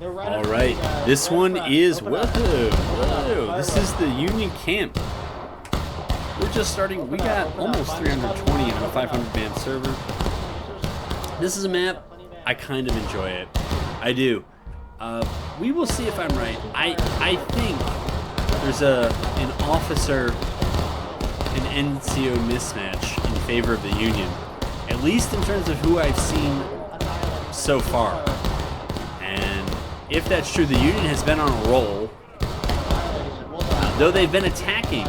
All right, this one is whoa. This is the Union camp. We're just starting. We got almost 320 on a 500-man server. This is a map. I kind of enjoy it. I do. We will see if I'm right. I think there's an officer and NCO mismatch in favor of the Union, at least in terms of who I've seen so far. And if that's true, the Union has been on a roll, though they've been attacking.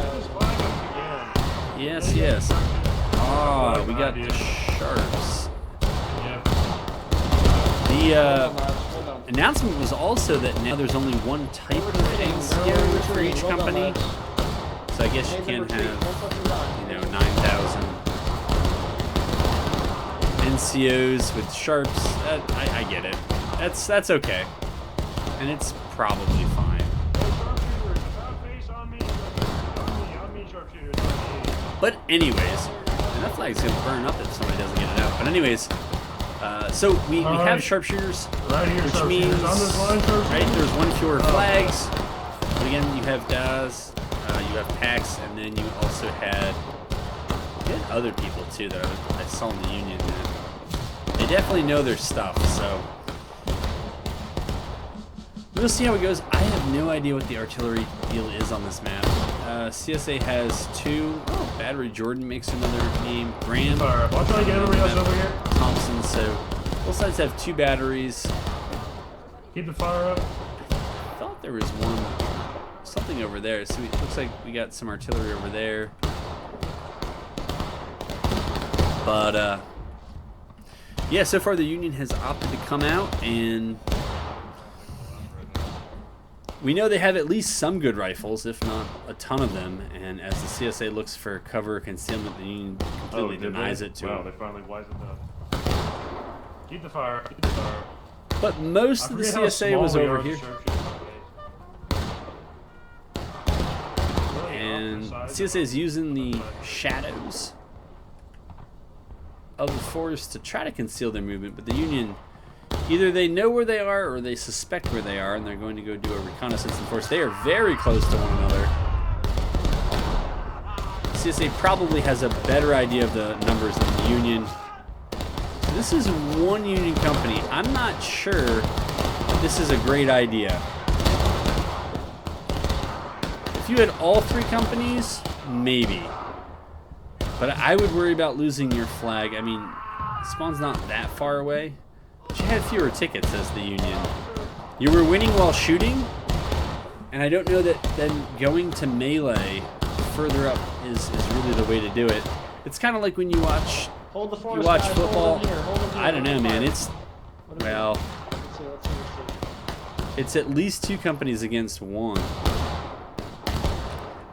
Yes. Oh, we got the Sharps. The announcement was also that now there's only one type of NCO for each company. So I guess you can't have, 9,000 NCOs with Sharps. I get it. That's okay. And it's probably fine. But anyways, and that flag's gonna burn up if somebody doesn't get it out. But anyways, so we have sharpshooters, which means right there's one fewer flags. But again, you have DAS, you have PAX, and then you also had other people too that I saw in the Union. They definitely know their stuff, so we'll see how it goes. I have no idea what the artillery deal is on this map. CSA has two. Oh, Battery Jordan makes another name. Graham. Watch out, get everybody else over here. Thompson. So both sides have two batteries. Keep the fire up. I thought there was something over there. So it looks like we got some artillery over there. But yeah, so far the Union has opted to come out, and we know they have at least some good rifles, if not a ton of them. And as the CSA looks for cover concealment, the Union completely denies it to them. They finally wisened up. Keep the fire. Keep the fire. But most of the CSA was over here. And CSA is using the shadows of the forest to try to conceal their movement, but the Union, either they know where they are or they suspect where they are, and they're going to go do a reconnaissance in force. They are very close to one another. CSA probably has a better idea of the numbers than the Union. So this is one Union company. I'm not sure this is a great idea. If you had all three companies, maybe. But I would worry about losing your flag. I mean, spawn's not that far away. But you had fewer tickets as the Union. You were winning while shooting, and I don't know that then going to melee further up is really the way to do it. It's kind of like when you watch football. I don't know, man. It's at least two companies against one.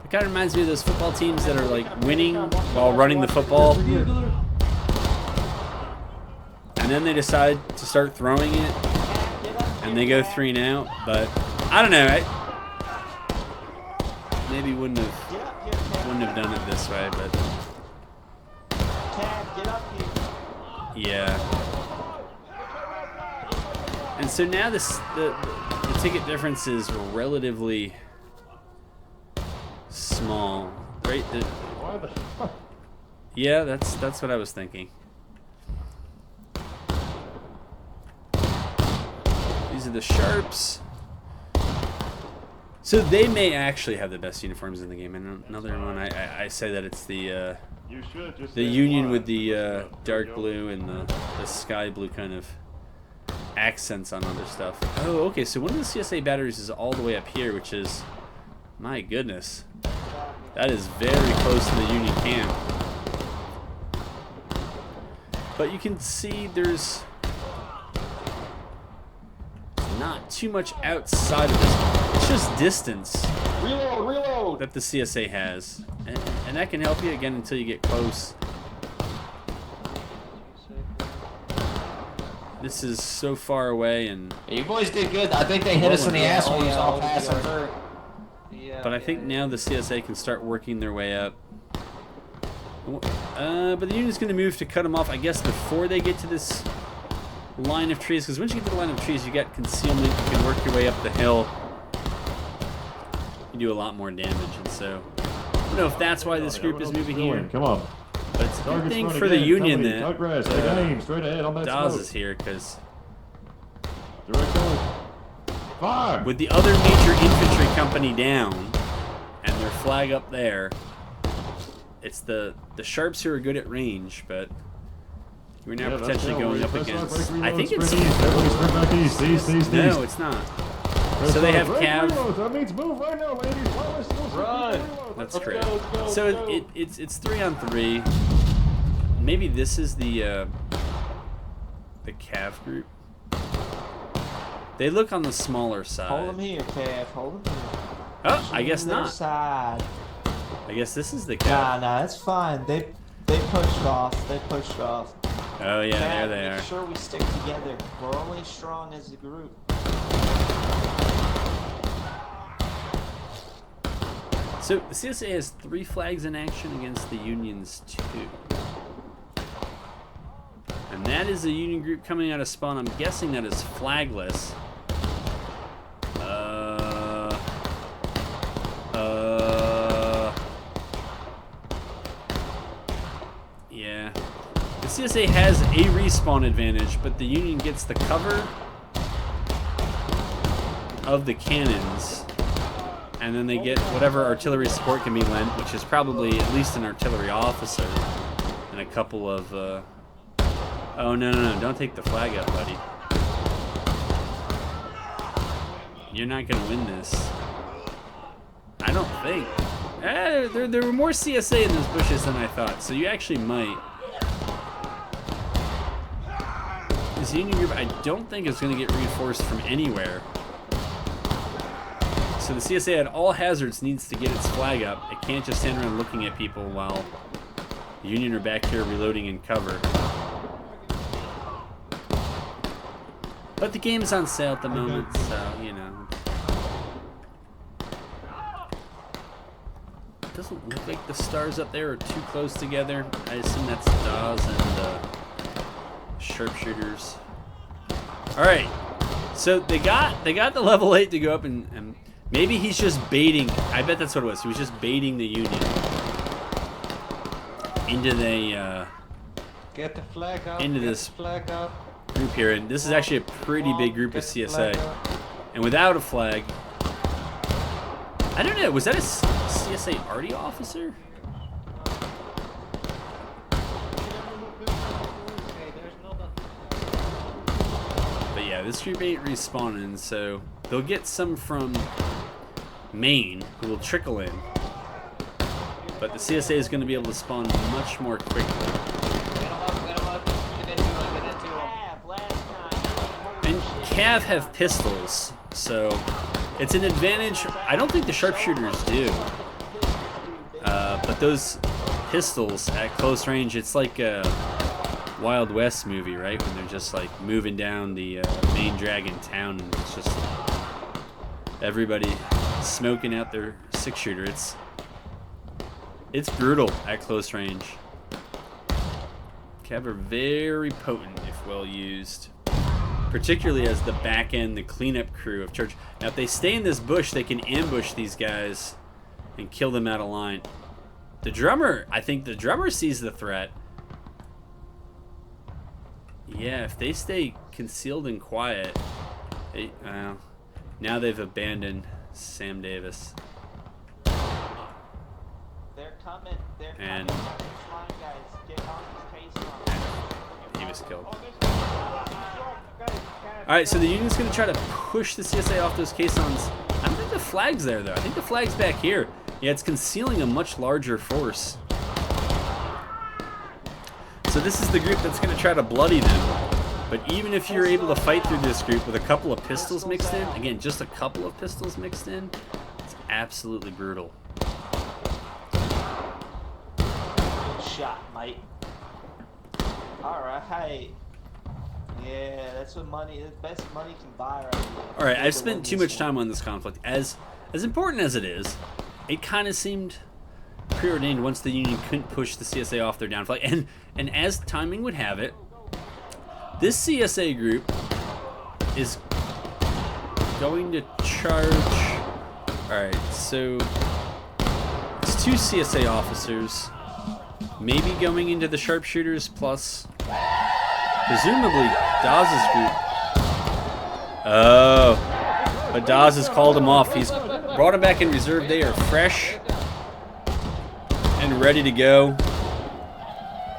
It kind of reminds me of those football teams that are like winning while running the football, and then they decide to start throwing it, and they go 3 and out. But I don't know. Maybe wouldn't have done it this way, but yeah. And so now the ticket difference is relatively small, right? Yeah, that's what I was thinking. These are the Sharps. So they may actually have the best uniforms in the game. And another one, I say that it's the Union with the dark blue and the sky blue kind of accents on other stuff. Oh, okay. So one of the CSA batteries is all the way up here, which is, my goodness, that is very close to the Union camp. But you can see there's not too much outside of this. It's just distance that the CSA has. And that can help you, again, until you get close. This is so far away, and you boys did good. I think they hit us in the ass when we was all passing through. But I think now the CSA can start working their way up. But the Union's going to move to cut them off, I guess, before they get to this line of trees, because once you get to the line of trees, you get concealment. You can work your way up the hill. You do a lot more damage, and so I don't know if that's why this group is moving here. Come on. But it's a good Target's thing front for the again. Union Company, cut grass. Take aim. Straight ahead on that Dawes smoke. is here, because Direct on. Fire. with the other major infantry company down and their flag up there, it's the Sharps who are good at range, but we're now potentially going up against. I think it's Everybody sprint back east. East. no, it's not. So they have Cav. That means move right now, ladies. Run. That's correct. So it's 3-on-3. Maybe this is the Cav group. They look on the smaller side. Hold them here, Cav. Hold them here. Oh, I guess Their not. Side. I guess this is the Nah, Cav. that's fine. They pushed off. They pushed off. Oh yeah, there Cav, they make are. sure we stick together. We're only strong as a group. So the CSA has 3 flags in action against the Union's 2. And that is a Union group coming out of spawn. I'm guessing that is flagless. Yeah. The CSA has a respawn advantage, but the Union gets the cover of the cannons. And then they get whatever artillery support can be lent, which is probably at least an artillery officer and a couple of. Oh no! Don't take the flag out, buddy. You're not gonna win this. I don't think. There were more CSA in those bushes than I thought, so you actually might. This Union group, I don't think is gonna get reinforced from anywhere. So the CSA at all hazards needs to get its flag up. It can't just stand around looking at people while the Union are back here reloading in cover. But the game is on sale at the moment, so, you know. It doesn't look like the stars up there are too close together. I assume that's Dawes and sharpshooters. Alright, so they got the level 8 to go up and maybe he's just baiting. I bet that's what it was. He was just baiting the Union into the Get the flag up. Into get this the flag up. group here, and this is actually a pretty big group of Get the flag CSA. up. And without a flag, I don't know. Was that a CSA arty officer? But yeah, this group ain't respawning, so they'll get some from Maine, who will trickle in. But the CSA is going to be able to spawn much more quickly. And Cav have pistols, so it's an advantage. I don't think the sharpshooters do. But those pistols at close range, it's like a Wild West movie, right? When they're just like moving down the main dragon town and it's just everybody smoking out their 6-shooter. It's brutal at close range. Cav are very potent if well used. Particularly as the back end, the cleanup crew of Church. Now if they stay in this bush, they can ambush these guys and kill them out of line. The drummer, I think the drummer sees the threat. Yeah, if they stay concealed and quiet, now they've abandoned Sam Davis. They're coming. They're And coming. Come on, guys. Get on this case. he was killed. Alright, so the Union's going to try to push the CSA off those caissons. I don't think the flag's there, though. I think the flag's back here. Yeah, it's concealing a much larger force. So this is the group that's going to try to bloody them. But even if you're able to fight through this group with a couple of pistols mixed in, again, just a couple of pistols mixed in, it's absolutely brutal. Good shot, mate. Alright. Yeah, that's what money, the best money can buy right here. Alright, I've spent too much time on this conflict. As important as it is, it kind of seemed preordained once the Union couldn't push the CSA off their down flag. And as timing would have it, This CSA group is going to charge. Alright, so it's 2 CSA officers, maybe going into the sharpshooters, plus presumably Dawes' group. Oh, but Dawes has called him off. He's brought him back in reserve. They are fresh and ready to go.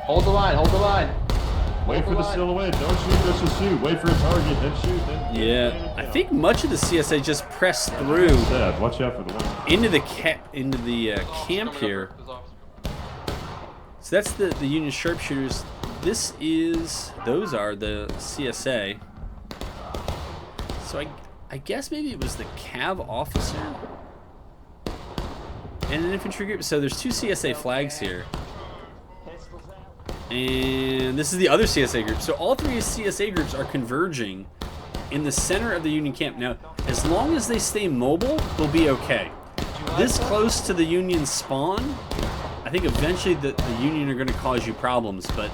Hold the line, hold the line. Wait for the silhouette. Don't shoot, just shoot. Wait for a target, then shoot. Then Yeah, I think much of the CSA just pressed through Dad, watch out for the one. into the camp here. So that's the Union sharpshooters. Those are the CSA. So I guess maybe it was the Cav officer and an infantry group. So there's 2 CSA flags here. And this is the other CSA group. So all 3 CSA groups are converging in the center of the Union camp. Now, as long as they stay mobile, they'll be okay. This close to the Union spawn, I think eventually the Union are going to cause you problems. But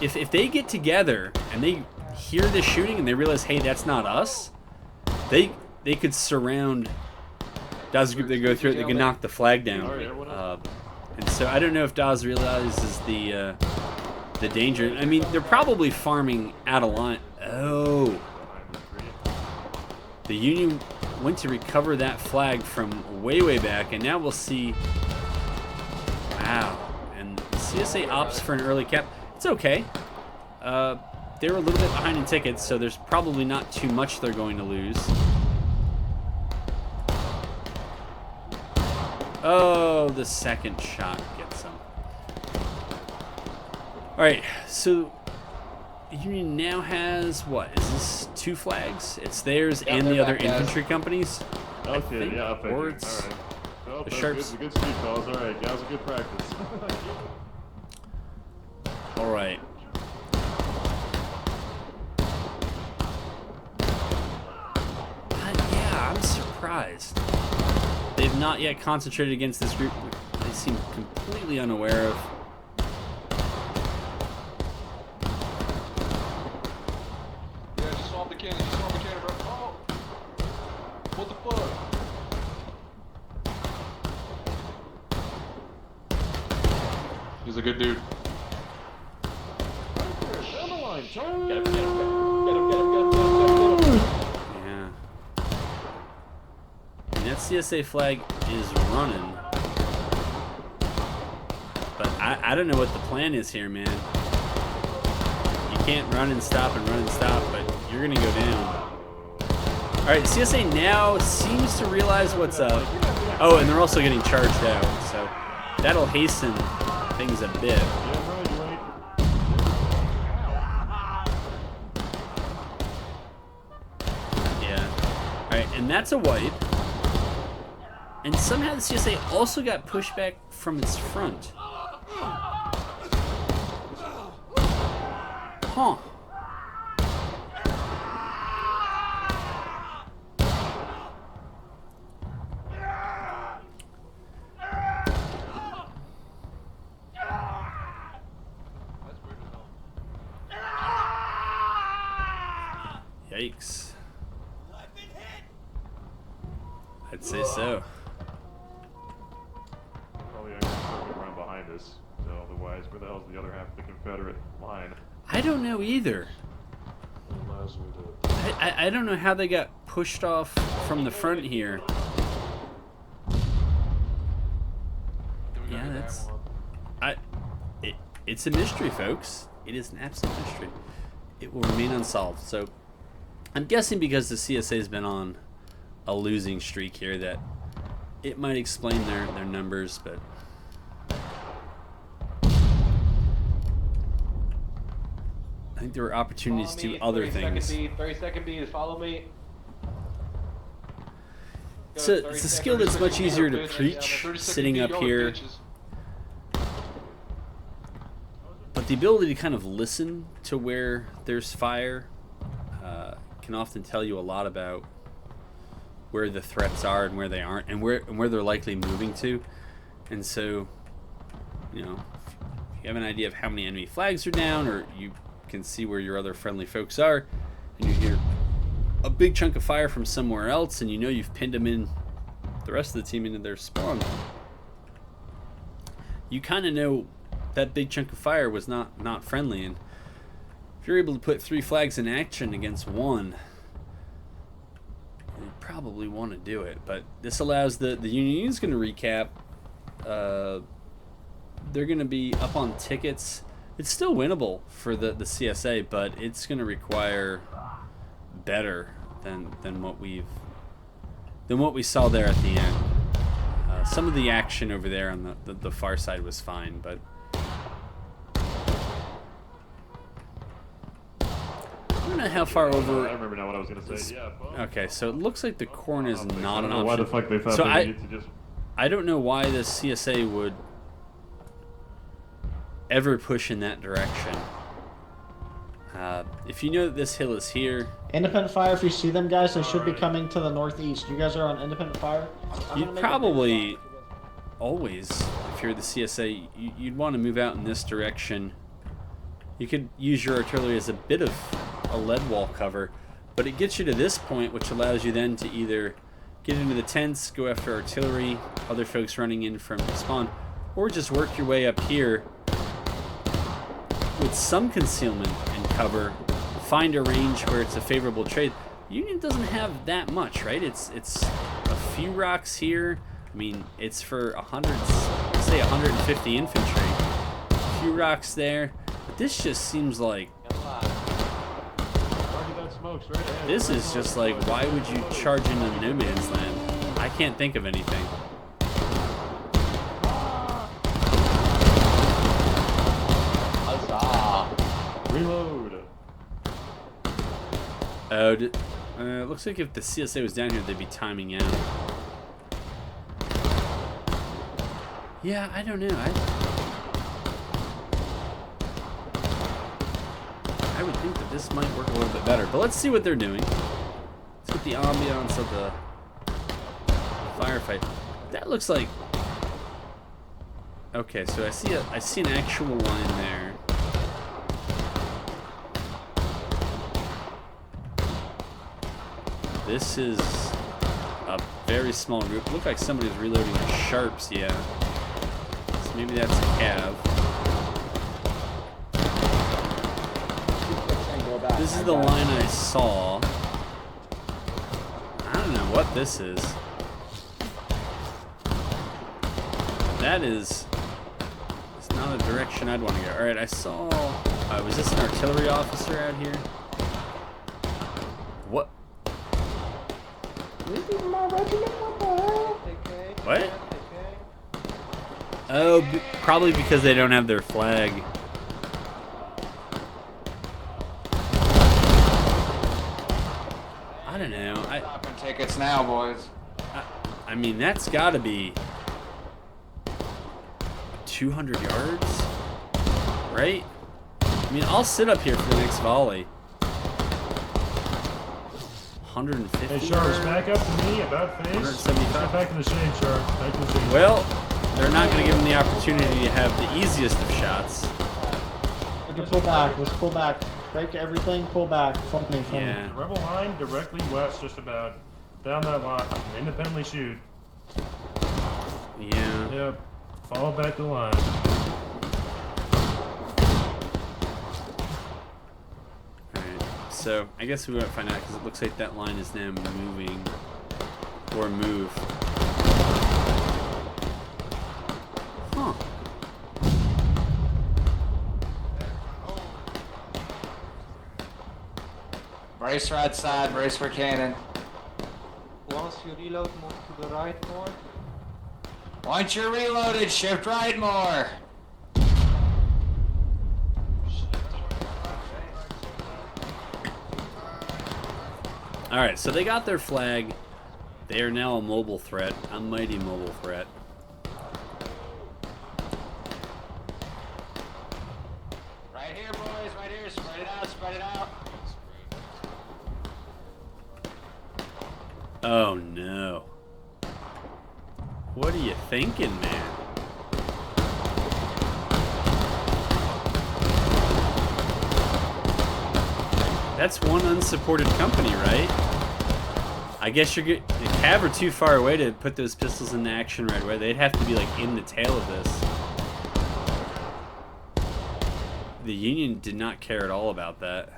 if they get together and they hear the shooting and they realize, hey, that's not us, they could surround Dawes' group. They go through it, they can knock the flag down. And so I don't know if Dawes realizes the danger. I mean, they're probably farming out of line. Oh. The Union went to recover that flag from way, way back, and now we'll see. Wow. And CSA opts for an early cap. It's okay. They're a little bit behind in tickets, so there's probably not too much they're going to lose. Oh, the second shot gets them. Alright, so Union now has, what, is this 2 flags? It's theirs and the other infantry companies? Okay, yeah, I Or think. it's Alright. Oh, the that's Sharps. good street calls. Alright, that was a good practice. Alright. Yeah, I'm surprised. They've not yet concentrated against this group. They seem completely unaware of. Yeah, just swap the cannon, bro. Oh! What the fuck? He's a good dude. Down the line, Charlie. Get him. Yeah. And that CSA flag is running. But I don't know what the plan is here, man. You can't run and stop, but you're going to go down. Alright, CSA now seems to realize what's up. Oh, and they're also getting charged out, so that'll hasten things a bit. Yeah, right, you're right. Yeah. Alright, and that's a wipe. And somehow the CSA also got pushed back from its front. Huh. Yikes. I'd say so. Probably actually circle around behind us. So otherwise, where the hell's the other half of the Confederate line? I don't know either. I don't know how they got pushed off from the front here. Yeah, that's... It's a mystery, folks. It is an absolute mystery. It will remain unsolved. So, I'm guessing because the CSA has been on a losing streak here that it might explain their numbers, but... I think there were opportunities to do other things. 30-second beat, follow me. It's a skill that's much easier to preach sitting up here. But the ability to kind of listen to where there's fire can often tell you a lot about where the threats are and where they aren't, and where they're likely moving to. And so, you know, if you have an idea of how many enemy flags are down, or you can see where your other friendly folks are, and you hear a big chunk of fire from somewhere else, and you know you've pinned them in, the rest of the team into their spawn. You kind of know that big chunk of fire was not friendly, and if you're able to put 3 flags in action against 1, you probably want to do it. But this allows the Union is going to recap. They're going to be up on tickets. It's still winnable for the CSA, but it's going to require better than what we saw there at the end. Some of the action over there on the far side was fine, but I don't know how far over. I remember now what I was gonna say. Yeah. Okay, so it looks like the corn is not an option. Why the fuck they thought So they needed to just. I don't know why the CSA would ever push in that direction. If you know that this hill is here, Independent fire, if you see them, guys, they should be coming to the northeast. You guys are on independent fire? you'd probably always, if you're the CSA, you'd want to move out in this direction. You could use your artillery as a bit of a lead wall cover, but it gets you to this point, which allows you then to either get into the tents, go after artillery, other folks running in from spawn, or just work your way up here with some concealment and cover, find a range where it's a favorable trade. Union doesn't have that much, right? It's a few rocks here. I mean, it's for 150 infantry. A few rocks there. But this just seems like this is just like, why would you charge into no man's land? I can't think of anything. Reload. Oh, it looks like if the CSA was down here, they'd be timing out. Yeah, I don't know. I would think that this might work a little bit better, but let's see what they're doing. Let's get the ambiance of the firefight. That looks like. Okay, so I see an actual line there. This is a very small group. Look like somebody's reloading their sharps, yeah. So maybe that's a cav. This is the line I saw. I don't know what this is. That is... It's not a direction I'd want to go. Alright, I saw... was this an artillery officer out here? What? What? Oh, probably because they don't have their flag. I don't know. Stopping tickets now, boys. I mean, that's got to be 200 yards, right? I mean, I'll sit up here for the next volley. 150. Hey, Sharps, back up to me, about face. 175. Get back in the shade, Sharp. Back in the shade. Well, they're not going to give them the opportunity to have the easiest of shots. We can pull back. Let's pull back. Break everything. Pull back. Front me. Yeah. Rebel line directly west, just about. Down that line. Independently shoot. Yeah. Yep. Follow back the line. Alright. So, I guess we won't find out because it looks like that line is now moving. Or move. Huh. Brace right side, brace for cannon. Once you reload, move to the right more. Once you're reloaded, shift right more. Alright, so they got their flag. They are now a mobile threat, a mighty mobile threat. Right here, boys, right here. Spread it out, spread it out. Oh no. What are you thinking, man? That's one unsupported company, right? I guess you're good. The Cav are too far away to put those pistols into action right away. They'd have to be like in the tail of this. The Union did not care at all about that.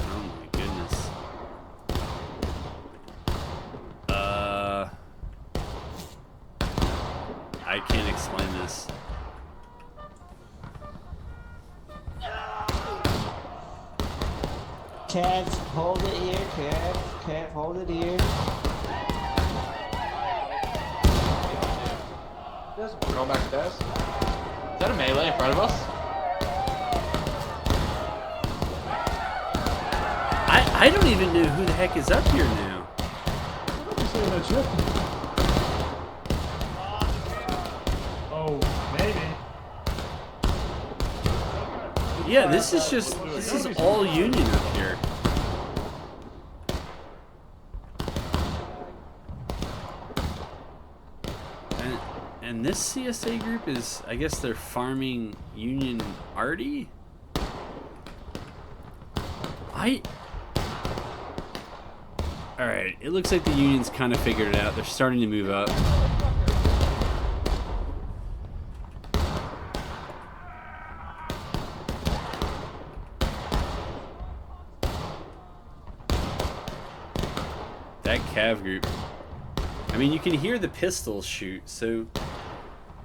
Oh my goodness. I can't explain this. Cavs, hold it here, Cav. Cav, hold it here. We're going back to Des. Is that a melee in front of us? I don't even know who the heck is up here now. Oh, maybe. Yeah, this is all Union up here. And this CSA group is, I guess they're farming Union Arty? Alright, it looks like the Union's kind of figured it out. They're starting to move up. That Cav group. I mean, you can hear the pistols shoot, so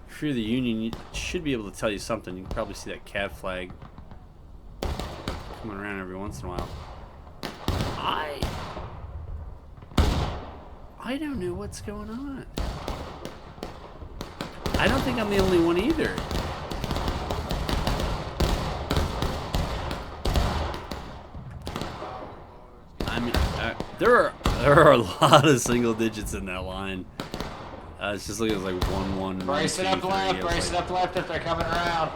if you're the Union, you should be able to tell you something. You can probably see that Cav flag coming around every once in a while. I don't know what's going on. I don't think I'm the only one either. I mean, there are a lot of single digits in that line. It's just looking like 1-1. Brace it up left, brace it up left if they're coming around.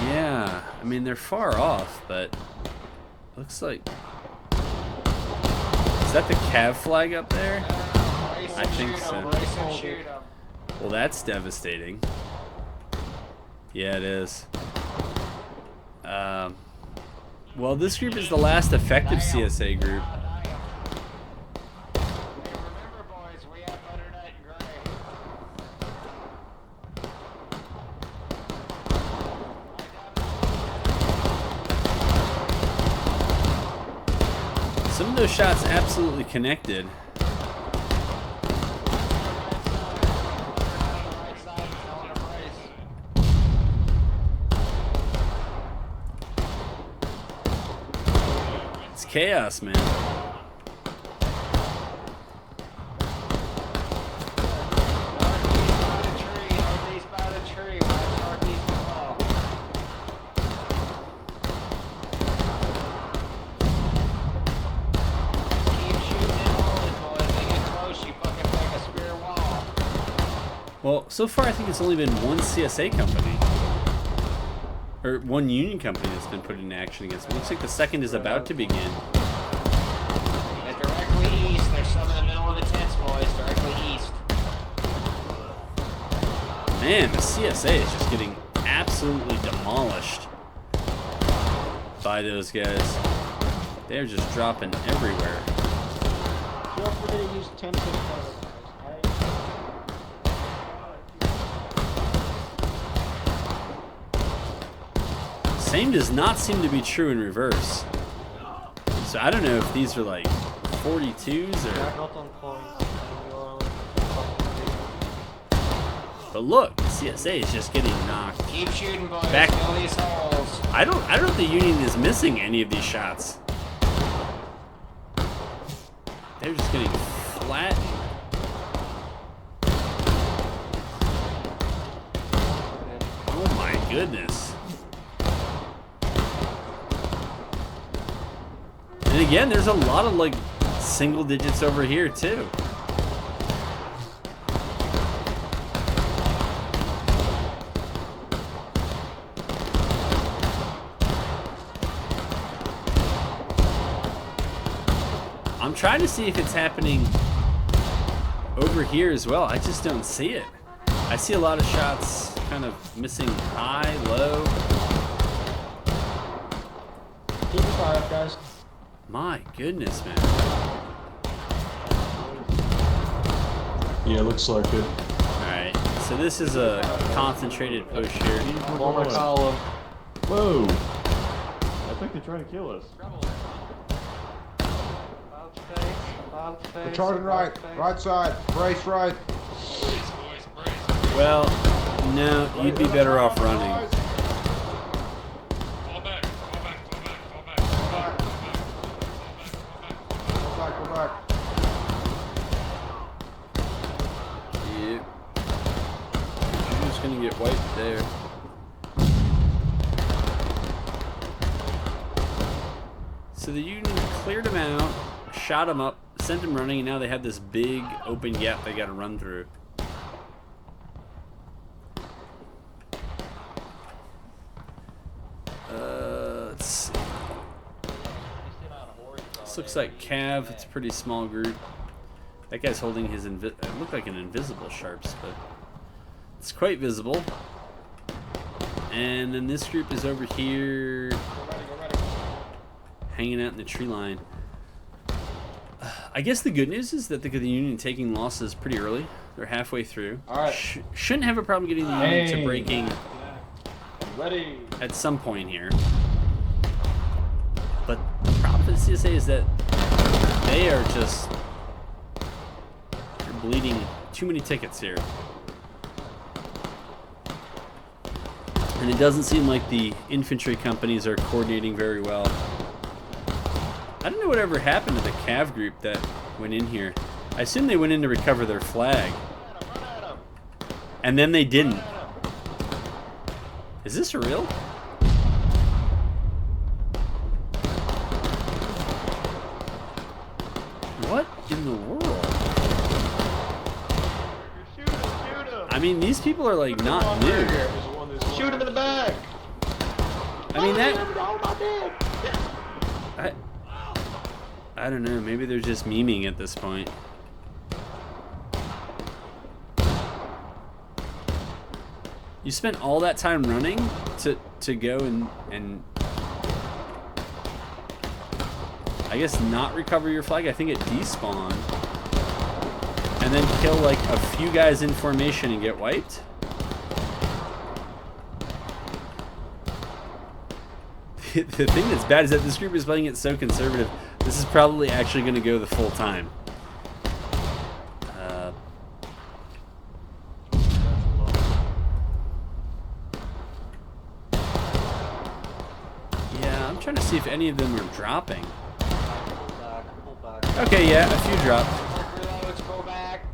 Yeah, I mean they're far off, but looks like. Is that the Cav flag up there? I think so. Well, that's devastating. Yeah, it is. Well, this group is the last effective CSA group. Remember, boys, we have butternut and gray. Some of those shots absolutely connected. It's chaos, man. Well, so far I think it's only been one CSA company. Or one Union company that's been put into action against me. Looks like the second is about to begin. And directly east, there's some in the middle of the tents, boys. Directly east. Man, the CSA is just getting absolutely demolished by those guys. They're just dropping everywhere. Feel free to use 10 guys. Same does not seem to be true in reverse. So I don't know if these are like 42s or... Not on point. But look, CSA is just getting knocked. Keep shooting, boys. Back. Fill these holes. I don't know if the Union is missing any of these shots. They're just getting flattened. Oh my goodness. And again, there's a lot of like single digits over here too. I'm trying to see if it's happening over here as well. I just don't see it. I see a lot of shots kind of missing high, low. Keep your fire up, guys. My goodness, man. Yeah, looks like it. Alright, so this is a concentrated push here. Form a column. Whoa! I think they're trying to kill us. We're charging right. Right side. Brace right. Well, no, you'd be better off running. Fall back. Go back. Yep. You're just gonna get wiped there. So the Union cleared him out, shot him up, sent him running, and now they have this big open gap they gotta run through. Let's see. This looks like Cav. It's a pretty small group. That guy's holding his it looked like an invisible Sharps, but it's quite visible. And then this group is over here, hanging out in the tree line. I guess the good news is that the Union taking losses pretty early. They're halfway through. All right. Shouldn't have a problem getting the Union to Hey. breaking Ready. at some point here. But the problem for the CSA is that they are just they're bleeding too many tickets here. And it doesn't seem like the infantry companies are coordinating very well. I don't know whatever happened to the Cav group that went in here. I assume they went in to recover their flag. And then they didn't. Is this real? What in the world? I mean, these people are like not new. Shoot him in the back. I mean that. I don't know. Maybe they're just memeing at this point. You spent all that time running to go and I guess not recover your flag. I think it despawned. And then kill like a few guys in formation and get wiped. The thing that's bad is that this group is playing it so conservative. This is probably actually going to go the full time. Yeah, I'm trying to see if any of them are dropping. Okay, yeah, a few dropped. Let's go back.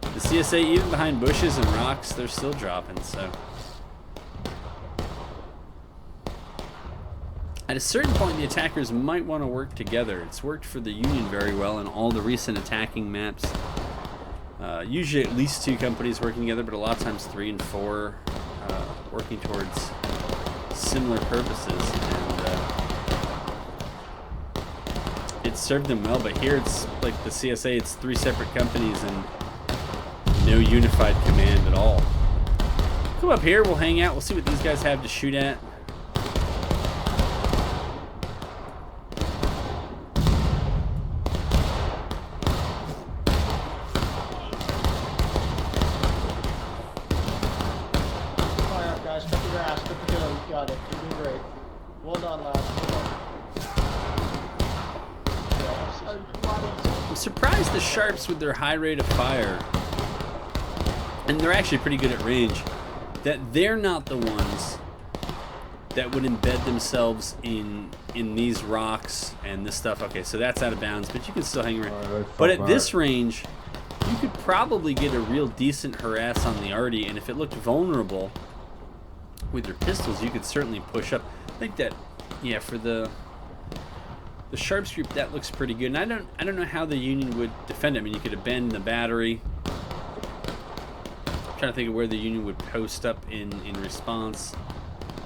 The CSA, even behind bushes and rocks, they're still dropping, so. At a certain point, the attackers might want to work together. It's worked for the Union very well in all the recent attacking maps. Usually at least 2 companies working together, but a lot of times 3 and 4 working towards similar purposes. And it served them well, but here it's like the CSA, it's 3 separate companies and no unified command at all. Come up here, we'll hang out, we'll see what these guys have to shoot at. Got it. You're doing great. Well done, lads. I'm surprised the Sharps with their high rate of fire, and they're actually pretty good at range, that they're not the ones that would embed themselves in these rocks and this stuff. Okay, so that's out of bounds, but you can still hang around. But at this range, you could probably get a real decent harass on the arty, and if it looked vulnerable with your pistols, you could certainly push up. I think that, yeah, for the Sharps group, that looks pretty good. And I don't know how the Union would defend it. I mean, you could abandon the battery. I'm trying to think of where the Union would post up in response.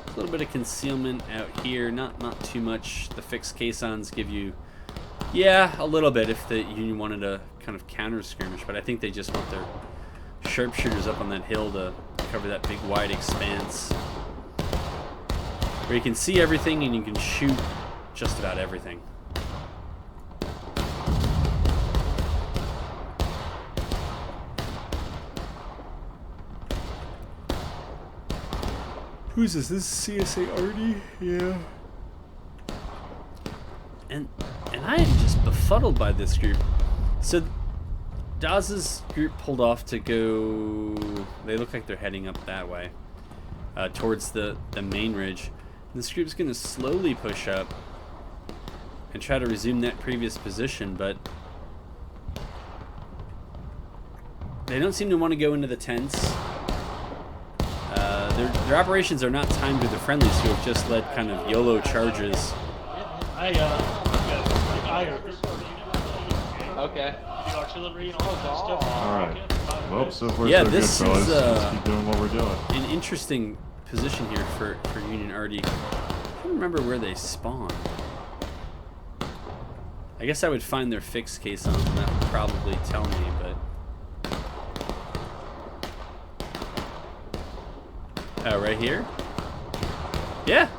A little bit of concealment out here, not too much. The fixed caissons give you, yeah, a little bit if the Union wanted to kind of counter skirmish, but I think they just want their sharpshooters up on that hill to cover that big wide expanse where you can see everything and you can shoot just about everything. Who's this? This is CSA Artie? Yeah. And I am just befuddled by this group. So Dawes' group pulled off to go. They look like they're heading up that way, towards the main ridge. And this group's going to slowly push up and try to resume that previous position, but they don't seem to want to go into the tents. Their operations are not timed with the friendlies, who have just led kind of YOLO charges. Okay. Alright. Well, so far Yeah, so this good, fellas. is, Let's keep doing what we're doing. An interesting position here for Union Artie. I don't remember where they spawn. I guess I would find their fixed case on them. That would probably tell me, but... Oh, right here? Yeah.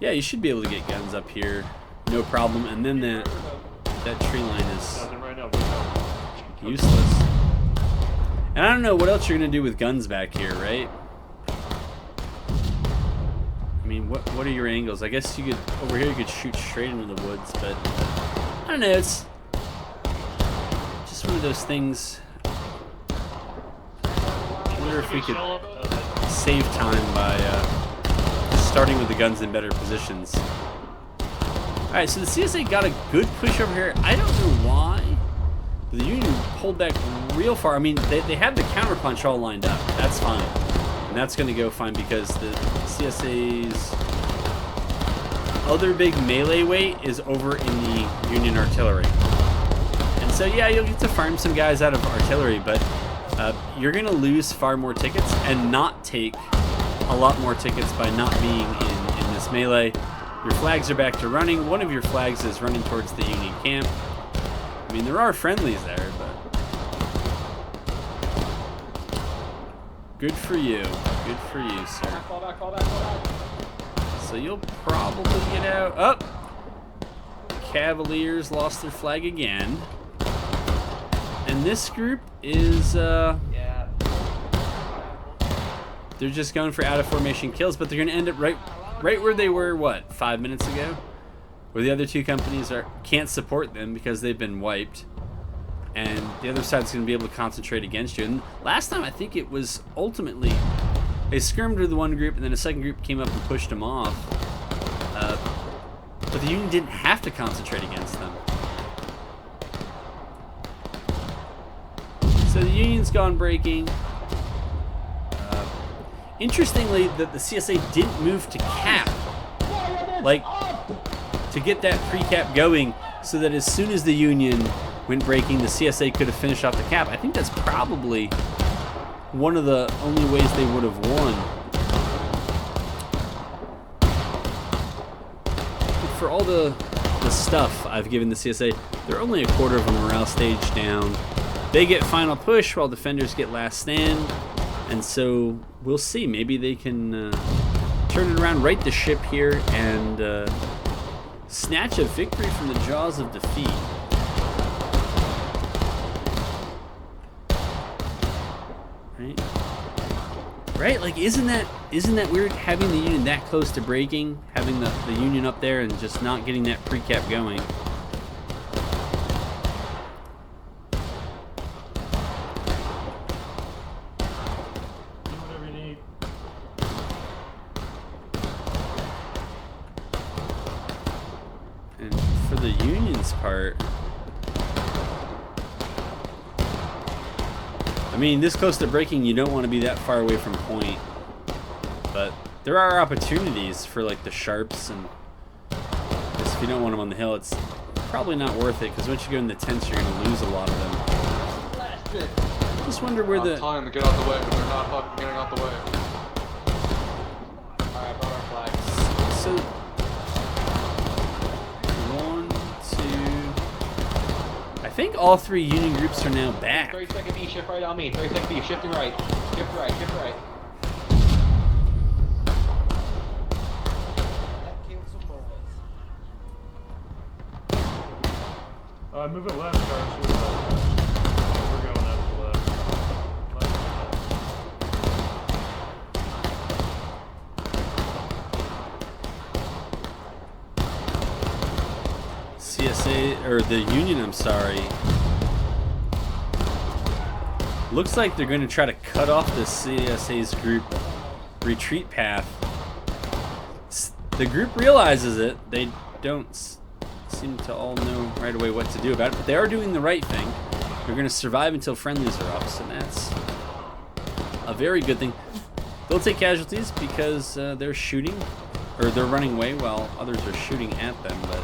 Yeah, you should be able to get guns up here. No problem. And then that tree line is Nothing right now. useless. And I don't know what else you're going to do with guns back here, right? I mean, what are your angles? I guess you could, over here you could shoot straight into the woods, but I don't know, it's just one of those things. I wonder if we could save time by starting with the guns in better positions. Alright, so the CSA got a good push over here. I don't know why. The Union pulled back real far. I mean, they had the counterpunch all lined up. That's fine. And that's going to go fine because the CSA's other big melee weight is over in the Union artillery. And so, yeah, you'll get to farm some guys out of artillery, but you're going to lose far more tickets and not take a lot more tickets by not being in this melee. Your flags are back to running. One of your flags is running towards the Union camp. I mean, there are friendlies there, but good for you. Good for you, sir. Fall back, fall back, fall back. So you'll probably get out. Up. Cavaliers lost their flag again. And this group is Yeah. they're just going for out of formation kills, but they're going to end up right where they were, what, 5 minutes ago? Where the other two companies can't support them because they've been wiped. And the other side's going to be able to concentrate against you. And last time, I think it was ultimately, they skirmed with the one group, and then a second group came up and pushed them off. But the Union didn't have to concentrate against them. So the Union's gone breaking. Interestingly, the CSA didn't move to cap, like to get that pre-cap going, so that as soon as the Union went breaking, the CSA could have finished off the cap. I think that's probably one of the only ways they would have won. For all the stuff I've given the CSA, they're only a quarter of a morale stage down. They get final push while defenders get last stand. And so we'll see. Maybe they can turn it around, right the ship here, and snatch a victory from the jaws of defeat. Right? Like, isn't that weird, having the Union that close to breaking, having the Union up there and just not getting that pre-cap going? And for the Union's part, I mean, this close to breaking, you don't want to be that far away from point. But there are opportunities for, like, the sharps, and just if you don't want them on the hill, it's probably not worth it, because once you go in the tents, you're going to lose a lot of them. I just wonder where the... I'm telling them to get out the way, but they're not fucking getting out the way. Alright, brought our flag. So, 1, 2... I think all 3 Union groups are now back. 32nd B, shift right on me. 32nd B, shifting right. Shift right, shift right. That killed some boys. Move it left, Charles. We're going out to the left. CSA, or the Union, I'm sorry. Looks like they're going to try to cut off the CSA's group retreat path. The group realizes it. They don't seem to all know right away what to do about it, but they are doing the right thing. They're going to survive until friendlies are up, so that's a very good thing. They'll take casualties because they're shooting, or they're running away while others are shooting at them, but...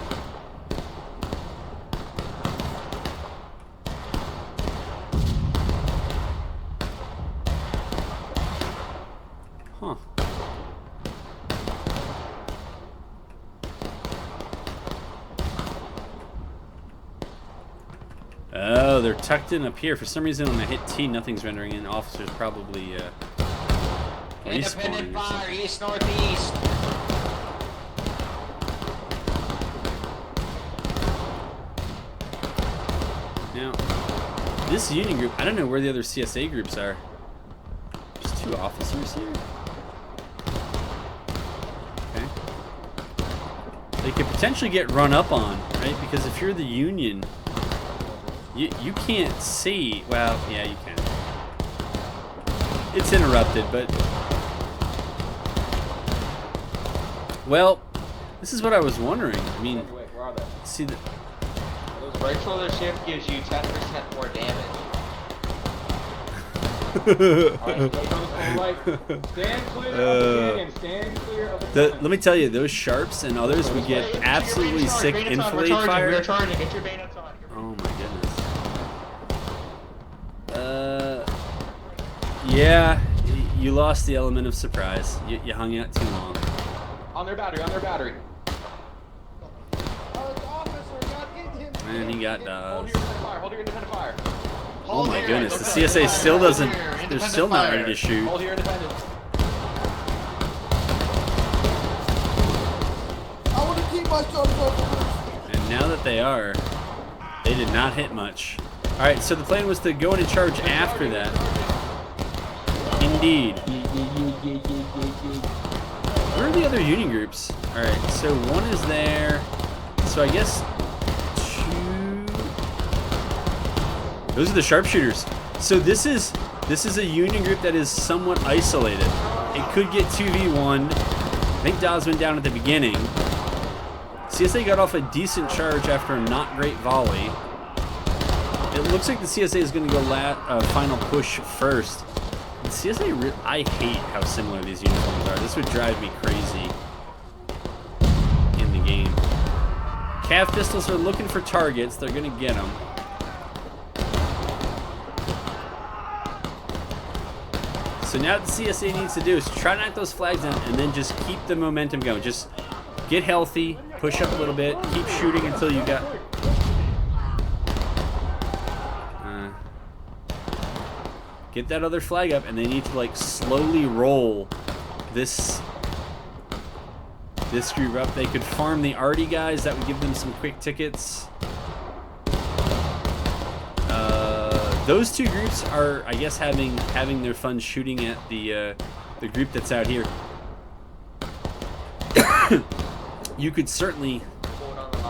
Huh. Oh, they're tucked in up here. For some reason, when I hit T, nothing's rendering in. Officers probably respawning Independent or fire, something. east, northeast. Now, this Union group, I don't know where the other CSA groups are. There's 2 officers here. Okay. They could potentially get run up on, right? Because if you're the Union, you can't see. Well, yeah, you can. It's interrupted, but... Well, this is what I was wondering. I mean, Wait, where are they? see the... Right shoulder shift gives you 10% more damage. Alright, stand clear of the canyon. Stand clear of the canyon. Let me tell you, those sharps and others would get absolutely sick infilade fire. We're charging. Get your bayonets on. Oh my goodness. Yeah, you lost the element of surprise. You hung out too long. On their battery, on their battery. Man, he got Hold your independent fire, hold your independent fire. Oh my goodness, the CSA still doesn't, they're still not ready to shoot. Hold your independent. I want to keep my son. And now that they are, they did not hit much. Alright, so the plan was to go in and charge after that. Indeed. Where are the other Union groups? Alright, so one is there. So I guess 2... Those are the sharpshooters. So this is a Union group that is somewhat isolated. It could get 2v1. I think Dawes went down at the beginning. CSA got off a decent charge after a not great volley. It looks like the CSA is going to go final push first. The CSA, I hate how similar these uniforms are. This would drive me crazy in the game. Cav pistols are looking for targets. They're going to get them. So now what the CSA needs to do is try to knock those flags down and then just keep the momentum going. Just get healthy, push up a little bit, keep shooting until you got... Get that other flag up, and they need to like slowly roll this group up. They could farm the arty guys. That would give them some quick tickets. Those 2 groups are, I guess, having their fun shooting at the group that's out here. You could certainly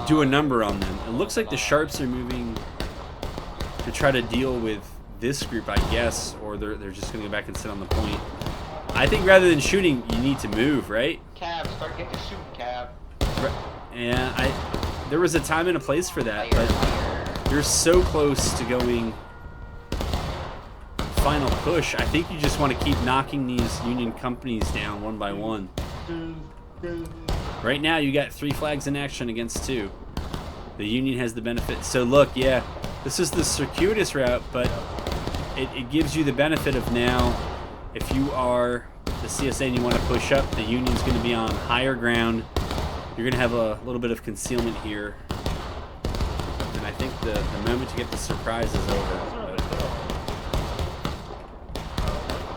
do a number on them. It looks like the sharps are moving to try to deal with this group, I guess, or they're just going to go back and sit on the point. I think rather than shooting, you need to move, right? Cav, get to shooting, Cav. Yeah, there was a time and a place for that, but you're so close to going final push. I think you just want to keep knocking these Union companies down one by one. Right now, you got 3 flags in action against 2. The Union has the benefit. So look, yeah, this is the circuitous route, but it gives you the benefit of now, if you are the CSA and you want to push up, the Union's going to be on higher ground. You're going to have a little bit of concealment here. And I think the moment you get the surprise is over. That's not a big deal.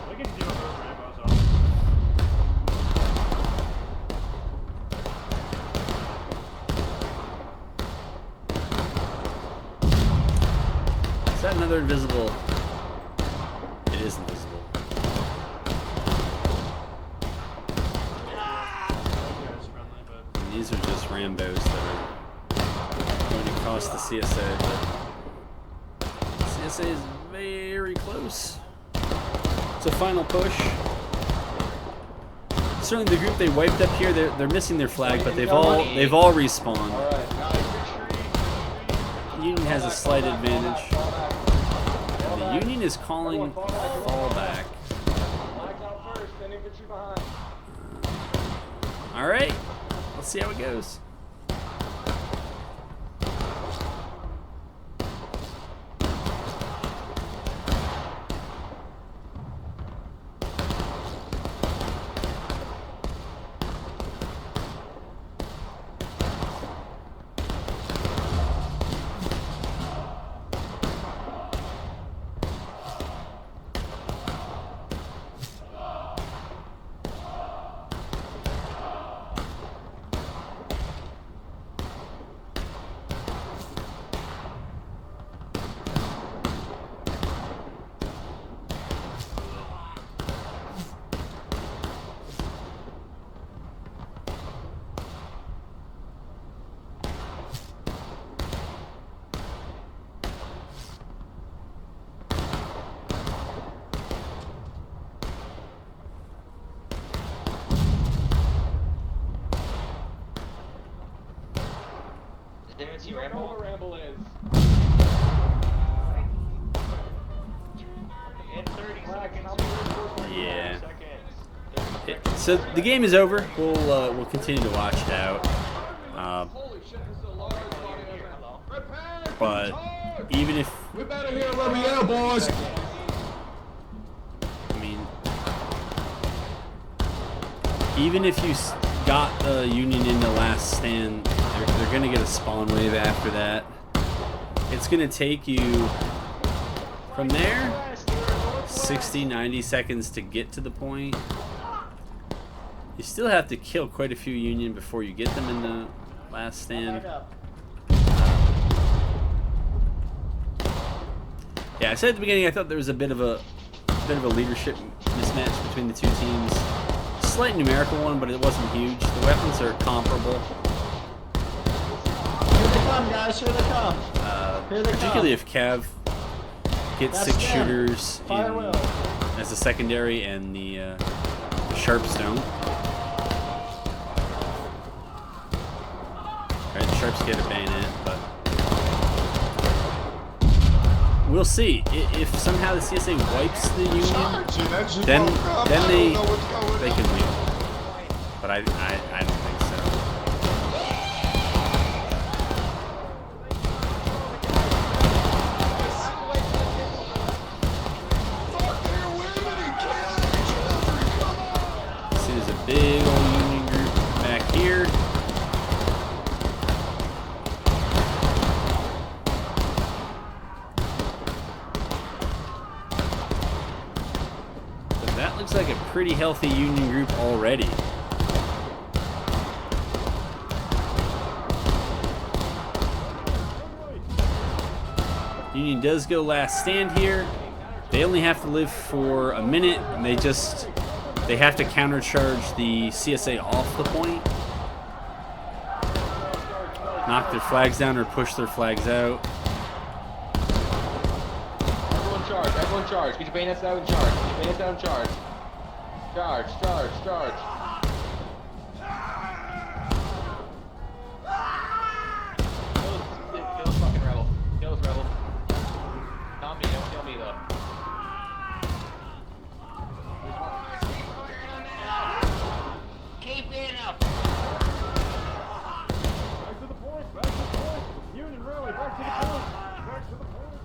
We can deal with Rambo's off. Is that another invisible? It is invisible. Yeah, it's friendly, but And these are just Rambos that are going to cost the CSA. But CSA is very close. It's a final push. Certainly, the group they wiped up here, they're missing their flag, but they've all respawned. Alright, guys, Union has a slight advantage. The Union is calling fallback. All right, let's see how it goes. Did anyone see Rambo? Ramble is. In 30 seconds. Yeah. Seconds. So the game is over. We'll continue to watch it out. Holy shit, this is a large body of Prepare! But even if We better hear where we are, boys. I mean, even if you got the Union in the last stand, they're gonna get a spawn wave after that. It's gonna take you from there 60, 90 seconds to get to the point. You still have to kill quite a few Union before you get them in the last stand. Back up. Yeah, I said at the beginning I thought there was a bit of a leadership mismatch between the two teams. Slight numerical one, but it wasn't huge. The weapons are comparable. Here they come, guys. Here they come. Here they Particularly come. if Cav gets That's 6 them. shooters Fire well. as a secondary and the sharp stone. Alright, the sharps get a bayonet, but we'll see. If somehow the CSA wipes the Union, then they can win. But I don't think so. See, there's a big old Union group back here. So that looks like a pretty healthy Union group already. Union does go last stand here. They only have to live for a minute, and they have to countercharge the CSA off the point. Knock their flags down or push their flags out. Everyone charge, everyone charge. Get your bayonets out and charge. Get your bayonets out and charge. Charge, charge, charge. Kill this fucking rebel. Kill this rebel. Not me, don't kill me though. Keep it up. back to the point. Back to the point. Union rally. Back to the point. Back to the point.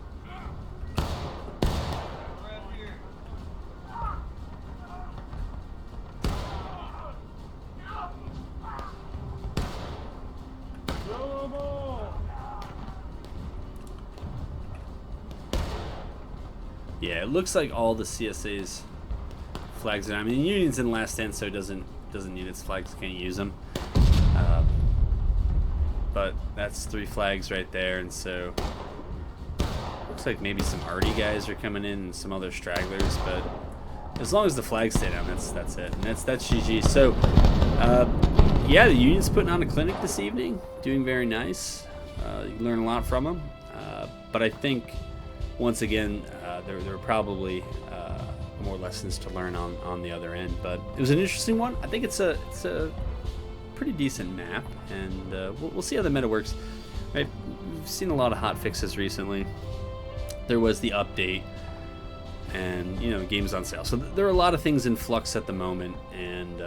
Yellow ball. Yeah, it looks like all the CSA's flags are. I mean, Union's in Last Stand, so it doesn't need its flags. Can't use them. But that's 3 flags right there, and so looks like maybe some arty guys are coming in and some other stragglers. But as long as the flags stay down, that's it, and that's GG. So yeah, the Union's putting on a clinic this evening, doing very nice. You learn a lot from them, but I think once again there are probably more lessons to learn on the other end. But it was an interesting one. I think it's a pretty decent map, and we'll see how the meta works. We've seen a lot of hot fixes recently. There was the update, and you know, the game's on sale, so there are a lot of things in flux at the moment, and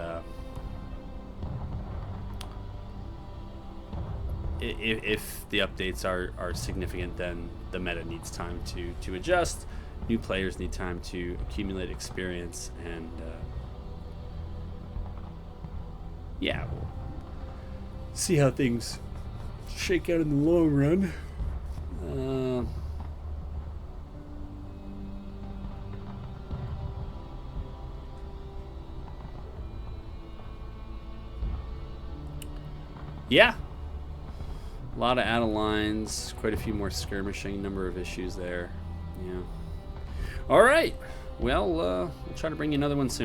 if the updates are significant, then the meta needs time to adjust. New players need time to accumulate experience, and yeah, we'll see how things shake out in the long run. Yeah, a lot of out of lines, quite a few more skirmishing, number of issues there. Yeah. All right. Well, we'll try to bring you another one soon.